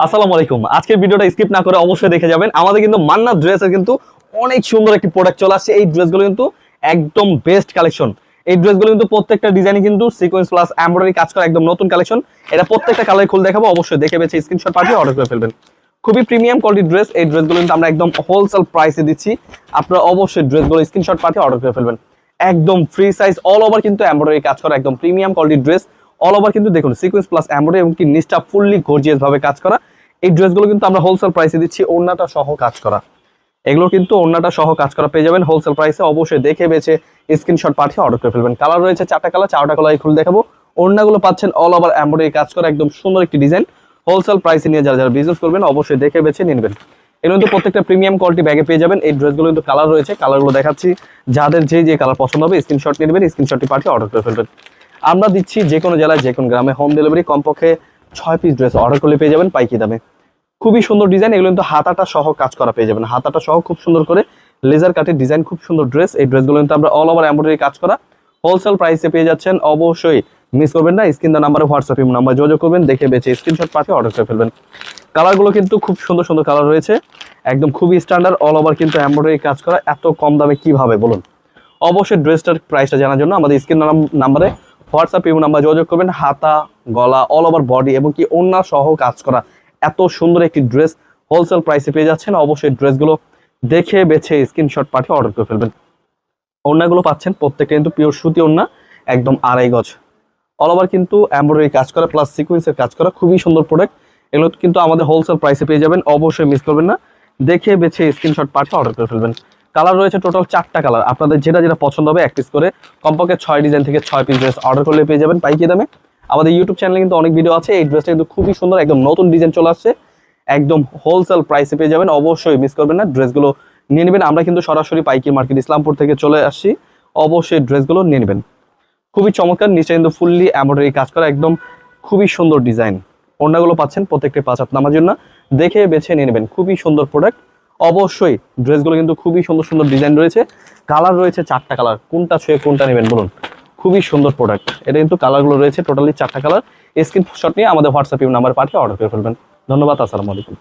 আসসালামু আলাইকুম। আজকের ভিডিওটা স্কিপ না করে অবশ্যই দেখে যাবেন। আমাদের কিন্তু মান্নাত ড্রেসের কিন্তু অনেক সুন্দর একটি প্রোডাক্ট চলে আসছে। এই ড্রেসগুলো কিন্তু একদম বেস্ট কালেকশন। এই ড্রেসগুলো কিন্তু প্রত্যেকটা ডিজাইনে কিন্তু সিকোয়েন্স প্লাস এমব্রয়ডারি কাজ করা একদম নতুন কালেকশন। এটা প্রত্যেকটা কালার খুলে দেখাবো, অবশ্যই দেখে বেছে স্ক্রিনশট পাঠিয়ে অর্ডার করে ফেলবেন। খুবই প্রিমিয়াম কোয়ালিটির ড্রেস। এই ড্রেসগুলো কিন্তু আমরা একদম হোলসেল প্রাইসে দিচ্ছি। আপনারা অবশ্যই ড্রেসগুলো স্ক্রিনশট পাঠিয়ে অর্ডার করে ফেলবেন। একদম ফ্রি সাইজ, অল ওভার কিন্তু এমব্রয়ডারি কাজ করা একদম প্রিমিয়াম কোয়ালিটির ড্রেস। অল ওভার কিন্তু দেখুন সিকোয়েন্স প্লাস এমব্রয়ডারি এবং কি নিচটা ফুললি গর্জিয়াস ভাবে কাজ করা। এই ড্রেসগুলো কিন্তু আমরা হোলসেল প্রাইসে দিচ্ছি, ওড়নাটা সহ কাজ করা। এগুলো কিন্তু ওড়নাটা সহ কাজ করা পেয়ে যাবেন হোলসেল প্রাইসে। অবশ্যই দেখে বেছে স্ক্রিনশট পাঠিয়ে অর্ডার করে ফেলবেন। কালার রয়েছে চারটা কালার, চারটা কালার খুলে দেখাবো। ওড়নাগুলো পাচ্ছেন অল ওভার এমব্রয়ডারি কাজ করা একদম সুন্দর একটি ডিজাইন। হোলসেল প্রাইসে নিয়ে যারা যারা বিজনেস করবেন অবশ্যই দেখে বেছে নিবেন। এগুলো কিন্তু প্রত্যেকটা প্রিমিয়াম কোয়ালিটি ব্যাগে পেয়ে যাবেন। এই ড্রেসগুলো কিন্তু কালার রয়েছে, কালারগুলো দেখাচ্ছি। যাদের যে কালার পছন্দ হবে স্ক্রিনশট নিয়ে নেবেন, স্ক্রিনশটটি পাঠিয়ে অর্ডার করে ফেলবেন। আমরা দিচ্ছি যে কোনো জেলায় যে কোনো গ্রামে হোম ডেলিভারি। কমপক্ষে 6 পিস ড্রেস অর্ডার করলে পেয়ে যাবেন পাইকি দামে। খুবই সুন্দর ডিজাইন। এগুলো কিন্তু হাতাটা সহ কাজ করা পেয়ে যাবেন। হাতাটা সহ খুব সুন্দর করে লেজার কাটের ডিজাইন, খুব সুন্দর ড্রেস। এই ড্রেসগুলো কিন্তু আমরা অল ওভার এমব্রয়ডারি কাজ করা হোলসেল প্রাইসে পেয়ে যাচ্ছেন। অবশ্যই মিস করবেন না। স্ক্রিন দেওয়া নাম্বারে হোয়াটসঅ্যাপ নাম্বার যোগাযোগ করবেন, দেখে বেছে স্ক্রিনশট পাঠিয়ে অর্ডার করে ফেলবেন। কালারগুলো কিন্তু খুব সুন্দর সুন্দর কালার রয়েছে, একদম খুবই স্ট্যান্ডার্ড। অল ওভার কিন্তু এমব্রয়ডারি কাজ করা। এত কম দামে কিভাবে বলুন? অবশ্যই ড্রেসটার প্রাইসটা জানার জন্য আমাদের স্ক্রিন নাম্বারে হোয়াটসঅ্যাপ নাম্বার যোগাযোগ করবেন। হাতা, গলা, অল ওভার বডি এবং কি ওড়না সহ কাজ করা এত সুন্দর একটি ড্রেস হোলসেল প্রাইসে পেয়ে যাচ্ছেন। অবশ্যই ড্রেসগুলো দেখে বেছে স্ক্রিনশট পাঠিয়ে অর্ডার করে ফেলবেন। ওড়নাগুলো পাচ্ছেন প্রত্যেকটা কিন্তু পিওর সুতি ওড়না, একদম 2.5 গজ। অল ওভার কিন্তু এমব্রয়ডারি কাজ করা প্লাস সিকোয়েন্সের কাজ করা, খুবই সুন্দর প্রোডাক্ট। এগুলো কিন্তু আমাদের হোলসেল প্রাইসে পেয়ে যাবেন। অবশ্যই মিস করবেন না, দেখে বেছে স্ক্রিনশট পাঠিয়ে অর্ডার করে ফেলবেন। কালার রয়েছে টোটাল 4টা কালার। আপনাদের যেটা পছন্দ হবে এক পিস করে কমপক্ষে 6 ডিজাইন থেকে 6 পিস ড্রেস অর্ডার করলে পেয়ে যাবেন পাইকি দামে। আমাদের ইউটিউব চ্যানেলে কিন্তু অনেক ভিডিও আছে। এই ড্রেসটা কিন্তু খুবই সুন্দর, একদম নতুন ডিজাইন চলে আসছে, একদম হোলসেল প্রাইসে পেয়ে যাবেন। অবশ্যই মিস করবেন না, ড্রেসগুলো নিয়ে নেবেন। আমরা কিন্তু সরাসরি পাইকি মার্কেট ইসলামপুর থেকে চলে আসছি। অবশ্যই ড্রেসগুলো নিয়ে নেবেন। খুবই চমৎকার, নিচে কিন্তু ফুললি এমব্রয়ডারি কাজ করা একদম খুবই সুন্দর ডিজাইন। ওড়নাগুলো পাচ্ছেন প্রত্যেকটা 5 হাত নামার জন্য, দেখে বেছে নিয়ে নেবেন। খুবই সুন্দর প্রোডাক্ট। অবশ্যই ড্রেসগুলো কিন্তু খুবই সুন্দর সুন্দর ডিজাইন রয়েছে। কালার রয়েছে 4টা কালার, কোনটা ছুঁয়ে কোনটা নেবেন বলুন? খুবই সুন্দর প্রোডাক্ট। এটা কিন্তু কালারগুলো রয়েছে টোটালি 4টা কালার। স্ক্রিনশট নিয়ে আমাদের হোয়াটসঅ্যাপ নাম্বার পাঠিয়ে অর্ডার করে ফেলবেন। ধন্যবাদ। আসসালামু আলাইকুম।